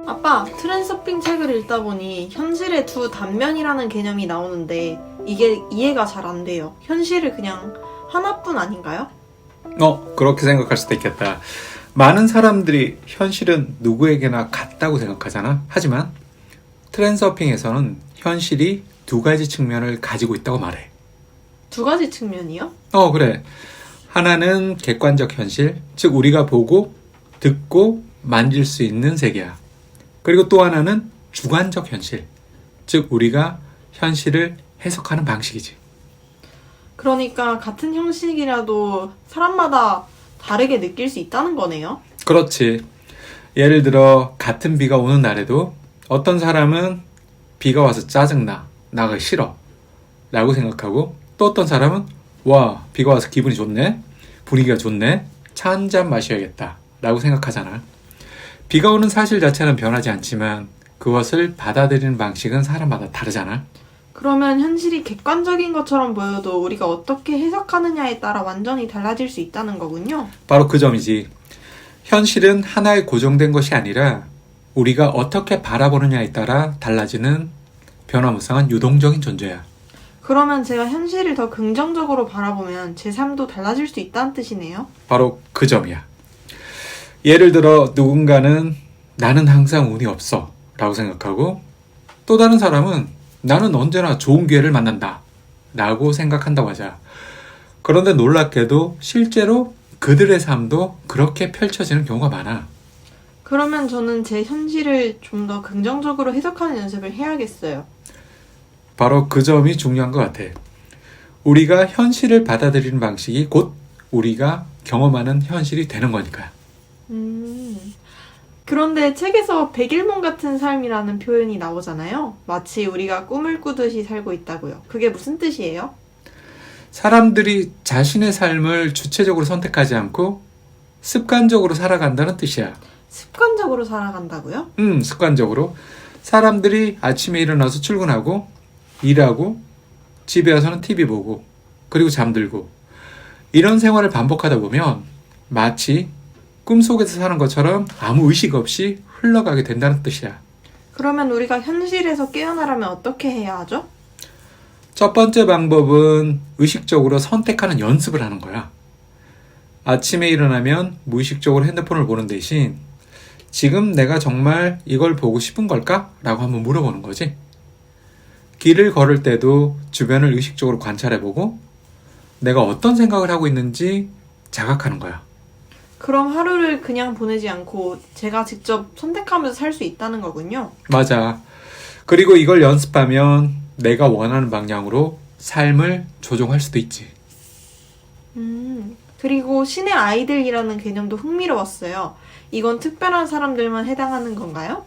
아빠, 트랜서핑 책을 읽다 보니 현실의 두 단면이라는 개념이 나오는데 이게 이해가 잘 안 돼요. 현실은 그냥 하나뿐 아닌가요? 그렇게 생각할 수도 있겠다. 많은 사람들이 현실은 누구에게나 같다고 생각하잖아. 하지만 트랜서핑에서는 현실이 두 가지 측면을 가지고 있다고 말해. 두 가지 측면이요? 그래. 하나는 객관적 현실, 즉 우리가 보고 듣고 만질 수 있는 세계야. 그리고 또 하나는 주관적 현실, 즉 우리가 현실을 해석하는 방식이지. 그러니까 같은 형식이라도 사람마다 다르게 느낄 수 있다는 거네요. 그렇지. 예를 들어 같은 비가 오는 날에도 어떤 사람은 비가 와서 짜증나, 나가기 싫어 라고 생각하고, 또 어떤 사람은 와, 비가 와서 기분이 좋네, 분위기가 좋네, 차 한 잔 마셔야겠다 라고 생각하잖아. 비가 오는 사실 자체는 변하지 않지만 그것을 받아들이는 방식은 사람마다 다르잖아. 그러면 현실이 객관적인 것처럼 보여도 우리가 어떻게 해석하느냐에 따라 완전히 달라질 수 있다는 거군요. 바로 그 점이지. 현실은 하나의 고정된 것이 아니라 우리가 어떻게 바라보느냐에 따라 달라지는 변화무쌍한 유동적인 존재야. 그러면 제가 현실을 더 긍정적으로 바라보면 제 삶도 달라질 수 있다는 뜻이네요. 바로 그 점이야. 예를 들어 누군가는 나는 항상 운이 없어 라고 생각하고, 또 다른 사람은 나는 언제나 좋은 기회를 만난다 라고 생각한다고 하자. 그런데 놀랍게도 실제로 그들의 삶도 그렇게 펼쳐지는 경우가 많아. 그러면 저는 제 현실을 좀 더 긍정적으로 해석하는 연습을 해야겠어요. 바로 그 점이 중요한 것 같아. 우리가 현실을 받아들이는 방식이 곧 우리가 경험하는 현실이 되는 거니까요. 그런데 책에서 백일몽 같은 삶이라는 표현이 나오잖아요. 마치 우리가 꿈을 꾸듯이 살고 있다고요. 그게 무슨 뜻이에요? 사람들이 자신의 삶을 주체적으로 선택하지 않고 습관적으로 살아간다는 뜻이야. 습관적으로 살아간다고요? 습관적으로. 사람들이 아침에 일어나서 출근하고, 일하고, 집에 와서는 TV 보고, 그리고 잠들고, 이런 생활을 반복하다 보면 마치 꿈속에서 사는 것처럼 아무 의식 없이 흘러가게 된다는 뜻이야. 그러면 우리가 현실에서 깨어나려면 어떻게 해야 하죠? 첫 번째 방법은 의식적으로 선택하는 연습을 하는 거야. 아침에 일어나면 무의식적으로 핸드폰을 보는 대신 지금 내가 정말 이걸 보고 싶은 걸까? 라고 한번 물어보는 거지. 길을 걸을 때도 주변을 의식적으로 관찰해보고 내가 어떤 생각을 하고 있는지 자각하는 거야. 그럼 하루를 그냥 보내지 않고 제가 직접 선택하면서 살 수 있다는 거군요. 맞아. 그리고 이걸 연습하면 내가 원하는 방향으로 삶을 조종할 수도 있지. 그리고 신의 아이들이라는 개념도 흥미로웠어요. 이건 특별한 사람들만 해당하는 건가요?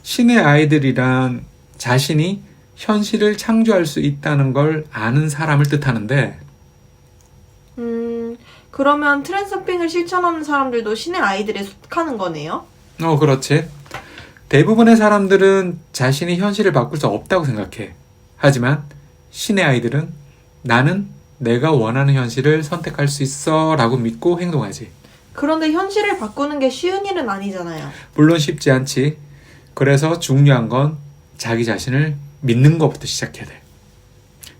신의 아이들이란 자신이 현실을 창조할 수 있다는 걸 아는 사람을 뜻하는데, 그러면 트랜서핑을 실천하는 사람들도 신의 아이들에 속하는 거네요? 그렇지. 대부분의 사람들은 자신이 현실을 바꿀 수 없다고 생각해. 하지만 신의 아이들은 나는 내가 원하는 현실을 선택할 수 있어 라고 믿고 행동하지. 그런데 현실을 바꾸는 게 쉬운 일은 아니잖아요. 물론 쉽지 않지. 그래서 중요한 건 자기 자신을 믿는 것부터 시작해야 돼.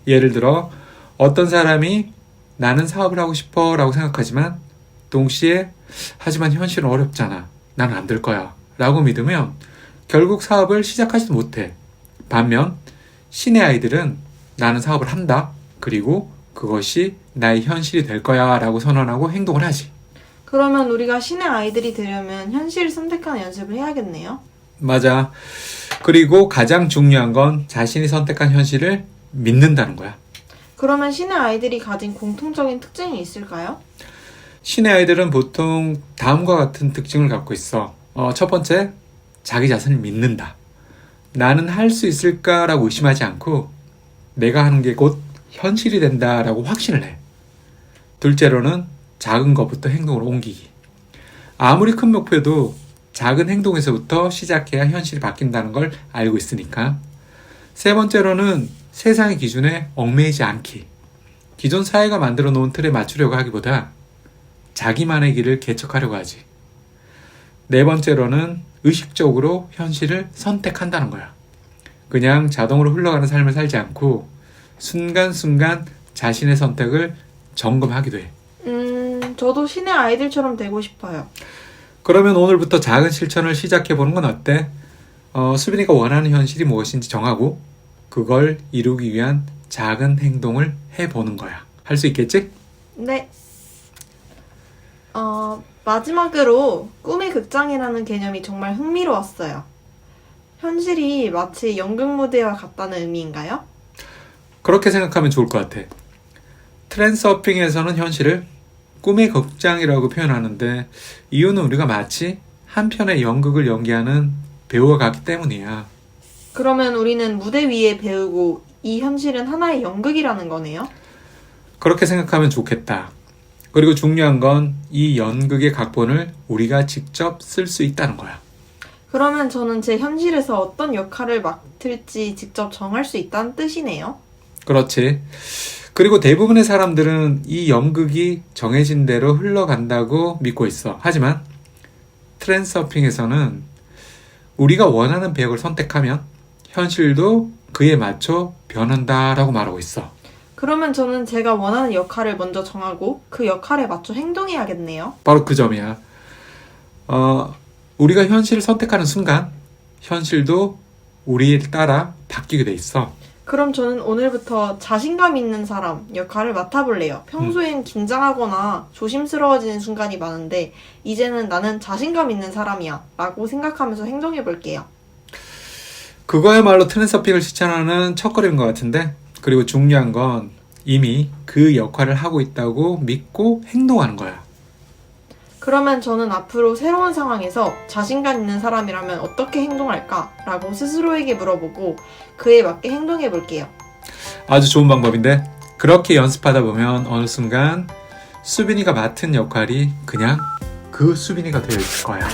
예를 들어 어떤 사람이 나는 사업을 하고 싶어 라고 생각하지만 동시에 하지만 현실은 어렵잖아, 나는 안 될 거야 라고 믿으면 결국 사업을 시작하지도 못해. 반면 신의 아이들은 나는 사업을 한다, 그리고 그것이 나의 현실이 될 거야 라고 선언하고 행동을 하지. 그러면 우리가 신의 아이들이 되려면 현실을 선택하는 연습을 해야겠네요. 맞아. 그리고 가장 중요한 건 자신이 선택한 현실을 믿는다는 거야. 그러면 신의 아이들이 가진 공통적인 특징이 있을까요? 신의 아이들은 보통 다음과 같은 특징을 갖고 있어. 첫 번째, 자기 자신을 믿는다. 나는 할 수 있을까라고 의심하지 않고 내가 하는 게 곧 현실이 된다라고 확신을 해. 둘째로는 작은 것부터 행동으로 옮기기. 아무리 큰 목표도 작은 행동에서부터 시작해야 현실이 바뀐다는 걸 알고 있으니까. 세 번째로는 세상의 기준에 얽매이지 않기. 기존 사회가 만들어 놓은 틀에 맞추려고 하기보다 자기만의 길을 개척하려고 하지. 네 번째로는 의식적으로 현실을 선택한다는 거야. 그냥 자동으로 흘러가는 삶을 살지 않고 순간순간 자신의 선택을 점검하기도 해. 저도 신의 아이들처럼 되고 싶어요. 그러면 오늘부터 작은 실천을 시작해보는 건 어때? 수빈이가 원하는 현실이 무엇인지 정하고 그걸 이루기 위한 작은 행동을 해보는 거야. 할 수 있겠지? 네. 마지막으로 꿈의 극장이라는 개념이 정말 흥미로웠어요. 현실이 마치 연극 무대와 같다는 의미인가요? 그렇게 생각하면 좋을 것 같아. 트랜서핑에서는 현실을 꿈의 극장이라고 표현하는데 이유는 우리가 마치 한 편의 연극을 연기하는 배우와 같기 때문이야. 그러면 우리는 무대 위에 배우고 이 현실은 하나의 연극이라는 거네요? 그렇게 생각하면 좋겠다. 그리고 중요한 건 이 연극의 각본을 우리가 직접 쓸 수 있다는 거야. 그러면 저는 제 현실에서 어떤 역할을 맡을지 직접 정할 수 있다는 뜻이네요. 그렇지. 그리고 대부분의 사람들은 이 연극이 정해진 대로 흘러간다고 믿고 있어. 하지만 트랜서핑에서는 우리가 원하는 배역을 선택하면 현실도 그에 맞춰 변한다라고 말하고 있어. 그러면 저는 제가 원하는 역할을 먼저 정하고 그 역할에 맞춰 행동해야겠네요. 바로 그 점이야. 우리가 현실을 선택하는 순간 현실도 우리를 따라 바뀌게 돼 있어. 그럼 저는 오늘부터 자신감 있는 사람 역할을 맡아볼래요. 평소엔 긴장하거나 조심스러워지는 순간이 많은데 이제는 나는 자신감 있는 사람이야 라고 생각하면서 행동해볼게요. 그거야말로 트랜서핑을 실천하는 첫걸음인 것 같은데, 그리고 중요한 건 이미 그 역할을 하고 있다고 믿고 행동하는 거야. 그러면 저는 앞으로 새로운 상황에서 자신감 있는 사람이라면 어떻게 행동할까? 라고 스스로에게 물어보고 그에 맞게 행동해볼게요. 아주 좋은 방법인데, 그렇게 연습하다 보면 어느 순간 수빈이가 맡은 역할이 그냥 그 수빈이가 되어 있을 거야.